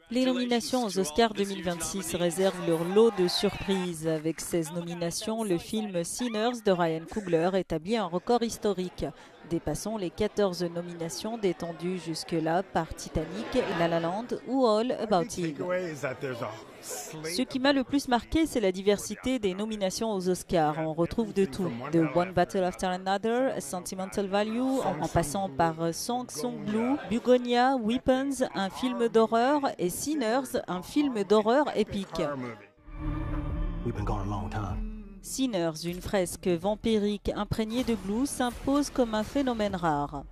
Les nominations aux Oscars 2026 réservent leur lot de surprises. Avec 16 nominations, le film Sinners de Ryan Coogler établit un record historique, dépassant les 14 nominations détendues jusque-là par Titanic, La La Land ou All About Eve. Ce qui m'a le plus marqué, c'est la diversité des nominations aux Oscars. On retrouve de tout, de One Battle After Another, Sentimental Value, en passant par Song Song Blue, Bugonia, Weapons, un film d'horreur, et Sinners, un film d'horreur épique. Sinners, une fresque vampirique imprégnée de blues, s'impose comme un phénomène rare.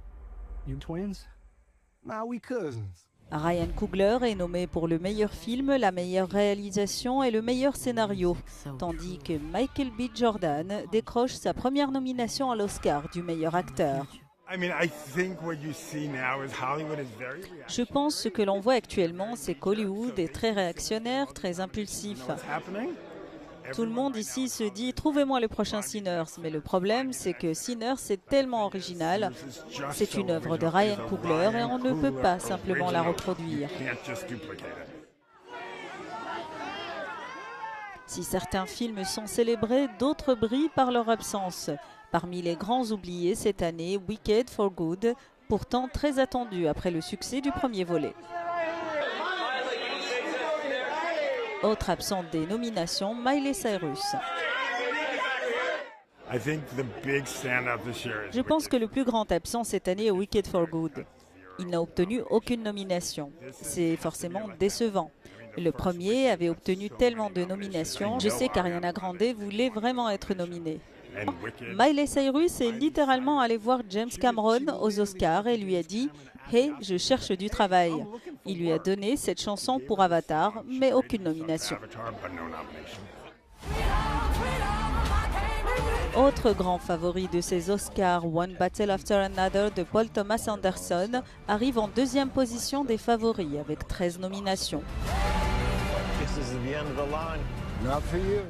Ryan Coogler est nommé pour le meilleur film, la meilleure réalisation et le meilleur scénario, tandis que Michael B. Jordan décroche sa première nomination à l'Oscar du meilleur acteur. Je pense que ce que l'on voit actuellement, c'est qu'Hollywood est très réactionnaire, très impulsif. Tout le monde ici se dit « Trouvez-moi le prochain Sinners ». Mais le problème, c'est que Sinners, c'est tellement original. C'est une œuvre de Ryan Coogler et on ne peut pas simplement la reproduire. Si certains films sont célébrés, d'autres brillent par leur absence. Parmi les grands oubliés cette année, Wicked for Good, pourtant très attendu après le succès du premier volet. Autre absente des nominations, Miley Cyrus. Je pense que le plus grand absent cette année est Wicked for Good. Il n'a obtenu aucune nomination. C'est forcément décevant. Le premier avait obtenu tellement de nominations. Je sais qu'Ariana Grande voulait vraiment être nominée. Miley Cyrus est littéralement allé voir James Cameron aux Oscars et lui a dit « Hey, je cherche du travail ». Il lui a donné cette chanson pour Avatar, mais aucune nomination. Autre grand favori de ces Oscars, One Battle After Another de Paul Thomas Anderson arrive en deuxième position des favoris avec 13 nominations. This is the end of the line. Not for you.